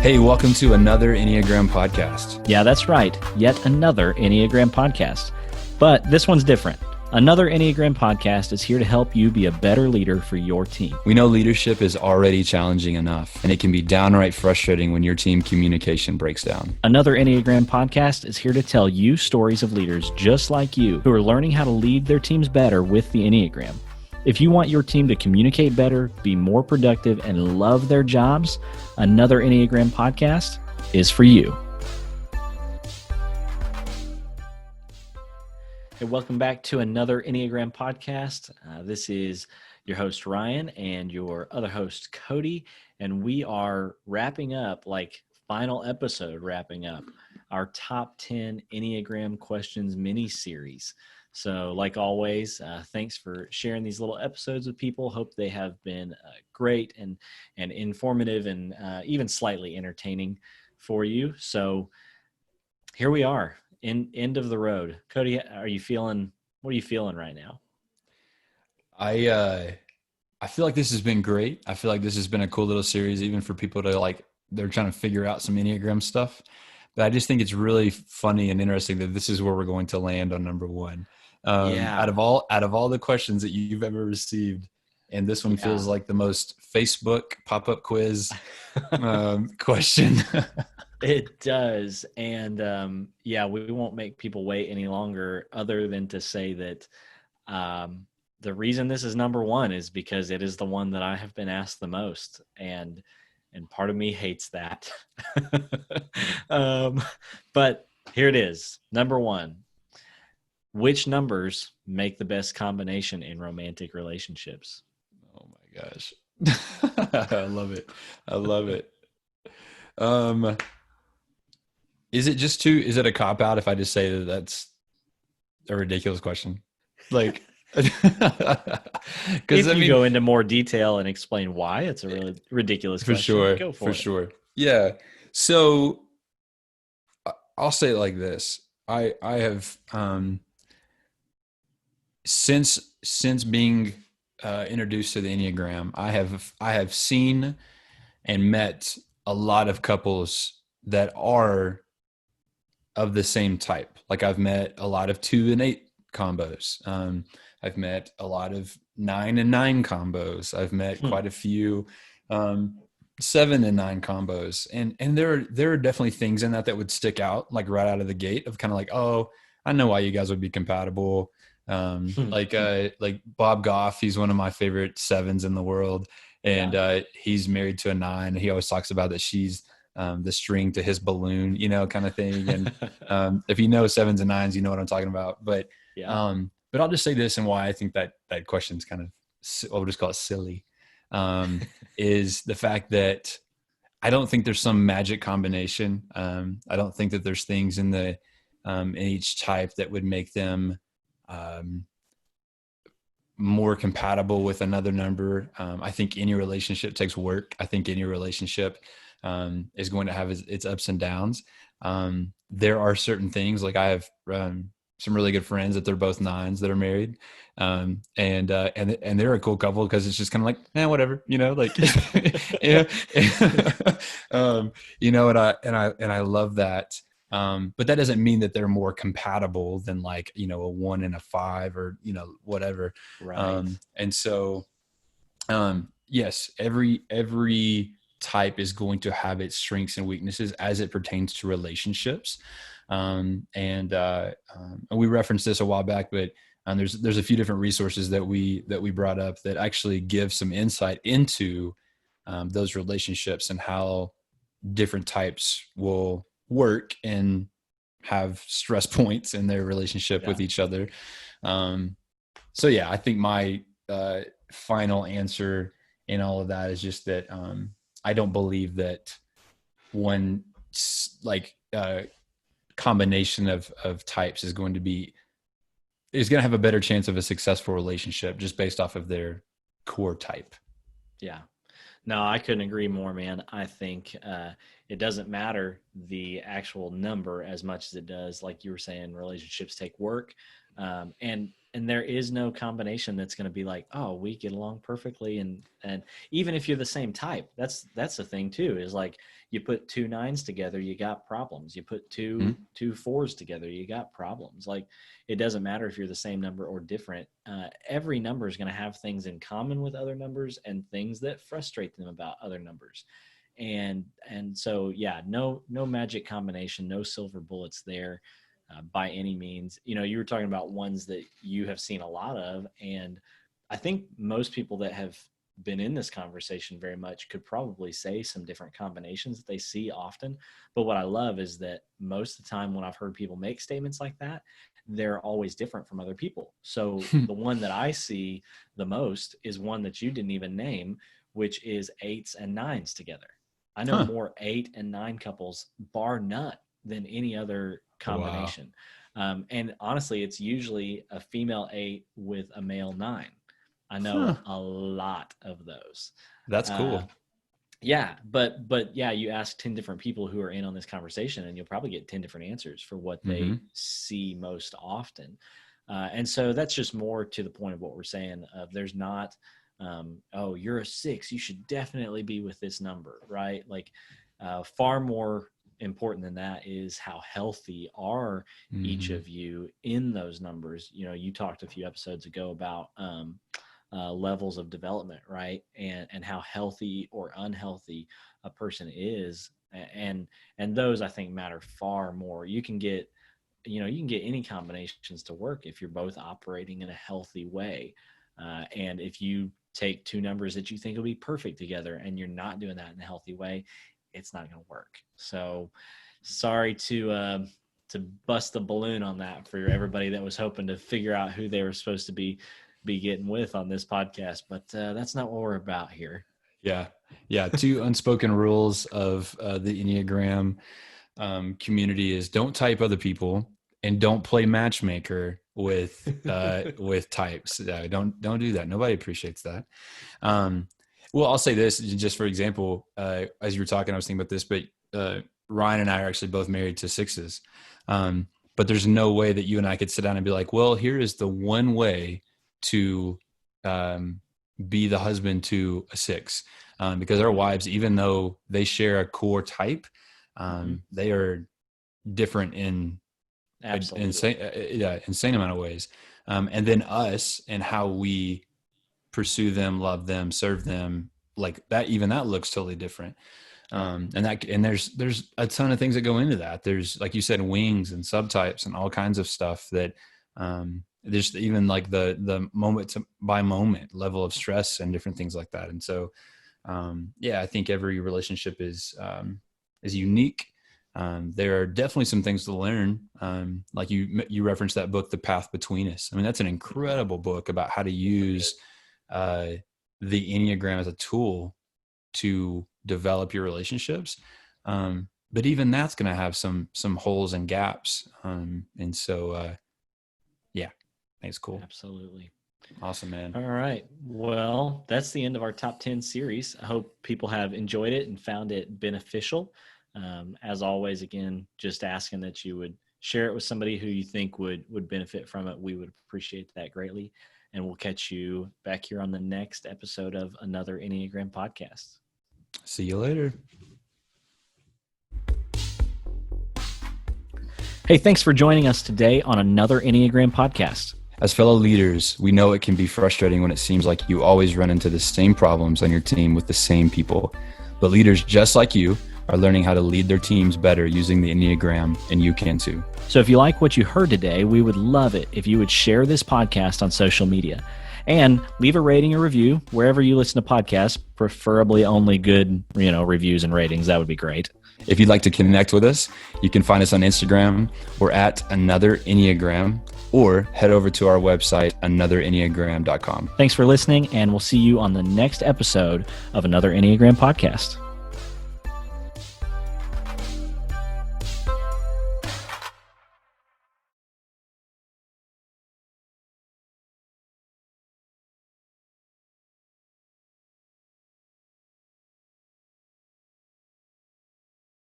Hey, welcome to another Enneagram podcast. Yeah, that's right. Yet another Enneagram podcast. But this one's different. Another Enneagram podcast is here to help you be a better leader for your team. We know leadership is already challenging enough, and it can be downright frustrating when your team communication breaks down. Another Enneagram podcast is here to tell you stories of leaders just like you who are learning how to lead their teams better with the Enneagram. If you want your team to communicate better, be more productive, and love their jobs, another Enneagram podcast is for you. Hey, welcome back to another Enneagram podcast. This is your host, Ryan, and your other host, Cody. And we are wrapping up, final episode wrapping up, our top 10 Enneagram questions mini-series. So like always, thanks for sharing these little episodes with people. Hope they have been great and informative and even slightly entertaining for you. So here we are, end of the road. Cody, what are you feeling right now? I feel like this has been great. I feel like this has been a cool little series, even for people to they're trying to figure out some Enneagram stuff. But I just think it's really funny and interesting that this is where we're going to land on number one. Out of all the questions that you've ever received, and this one feels like the most Facebook pop-up quiz question. It does. And we won't make people wait any longer, other than to say that the reason this is number one is because it is the one that I have been asked the most. And part of me hates that. But here it is. Number one. Which numbers make the best combination in romantic relationships? Oh my gosh. I love it. Is it a cop out if I just say that that's a ridiculous question? If you go into more detail and explain why it's a really ridiculous question. Sure. Go for it. Sure. Yeah. So I'll say it like this. I have, since being introduced to the Enneagram, I have seen and met a lot of couples that are of the same type. Like I've met a lot of 2 and 8 combos. I've met a lot of 9 and 9 combos. I've met quite a few 7 and 9 combos, and there are definitely things in that would stick out, like right out of the gate, of kind of like, oh, I know why you guys would be compatible. Like Bob Goff, he's one of my favorite 7s in the world, and he's married to a 9. He always talks about that she's the string to his balloon, kind of thing. And if you know 7s and 9s, you know what I'm talking about. But I'll just say this, and why I think that question's kind of, we'll just call it silly, is the fact that I don't think there's some magic combination. I don't think that there's things in each type that would make them more compatible with another number. I think any relationship takes work. I think any relationship is going to have its ups and downs. There are certain things, like I have some really good friends that they're both 9s that are married, and they're a cool couple because it's just kind of like, whatever, and I love that. But that doesn't mean that they're more compatible than a 1 and a 5 or, whatever. Right. And so, yes, every type is going to have its strengths and weaknesses as it pertains to relationships. And we referenced this a while back, but there's a few different resources that we brought up that actually give some insight into those relationships and how different types will work and have stress points in their relationship with each other. So I think my final answer in all of that is just that I don't believe that one combination of types is going to have a better chance of a successful relationship just based off of their core type. Yeah. No, I couldn't agree more, man. I think it doesn't matter the actual number as much as it does, like you were saying, relationships take work. And there is no combination that's going to be like, oh, we get along perfectly. And even if you're the same type, that's the thing too, is like, you put 2 9s together, you got problems. You put two 4s together, you got problems. Like, it doesn't matter if you're the same number or different. Every number is going to have things in common with other numbers and things that frustrate them about other numbers. And so, yeah, no magic combination, no silver bullets there. By any means. You were talking about ones that you have seen a lot of, and I think most people that have been in this conversation very much could probably say some different combinations that they see often. But what I love is that most of the time when I've heard people make statements like that, they're always different from other people. So the one that I see the most is one that you didn't even name, which is 8s and 9s together. I know more 8 and 9 couples, bar none, than any other combination. Wow. And honestly, it's usually a female 8 with a male 9. I know a lot of those. That's cool. Yeah, but yeah, you ask 10 different people who are in on this conversation, and you'll probably get 10 different answers for what they see most often. And so that's just more to the point of what we're saying. There's not, oh, you're a 6, you should definitely be with this number, right? Like, far more important than that is how healthy are each of you in those numbers. You talked a few episodes ago about levels of development, right? And how healthy or unhealthy a person is. And those, I think, matter far more. You can get any combinations to work if you're both operating in a healthy way. And if you take 2 numbers that you think will be perfect together and you're not doing that in a healthy way, it's not going to work. So sorry to bust the balloon on that for everybody that was hoping to figure out who they were supposed to be getting with on this podcast, but that's not what we're about here. Yeah. 2 unspoken rules of the Enneagram community is don't type other people and don't play matchmaker with types. Don't do that. Nobody appreciates that. Well, I'll say this just for example, as you were talking, I was thinking about this, but Ryan and I are actually both married to 6s. But there's no way that you and I could sit down and be like, well, here is the one way to be the husband to a 6. Because our wives, even though they share a core type, they are different in insane amount of ways. And then us and how we pursue them, love them, serve them, like that, even that looks totally different. And there's a ton of things that go into that. There's, like you said, wings and subtypes and all kinds of stuff that there's even like the moment by moment level of stress and different things like that. And so, I think every relationship is unique. There are definitely some things to learn. Like you referenced that book, The Path Between Us. I mean, that's an incredible book about how to use the Enneagram as a tool to develop your relationships. But even that's going to have some holes and gaps. And so, I think it's cool. Absolutely. Awesome, man. All right. Well, that's the end of our top 10 series. I hope people have enjoyed it and found it beneficial. As always, again, just asking that you would share it with somebody who you think would benefit from it. We would appreciate that greatly. And we'll catch you back here on the next episode of another Enneagram podcast. See you later. Hey, thanks for joining us today on another Enneagram podcast. As fellow leaders, we know it can be frustrating when it seems like you always run into the same problems on your team with the same people. But leaders just like you are learning how to lead their teams better using the Enneagram, and you can too. So if you like what you heard today, we would love it if you would share this podcast on social media and leave a rating or review wherever you listen to podcasts, preferably only good, reviews and ratings. That would be great. If you'd like to connect with us, you can find us on Instagram. We're at Another Enneagram, or head over to our website, anotherenneagram.com. Thanks for listening, and we'll see you on the next episode of Another Enneagram podcast.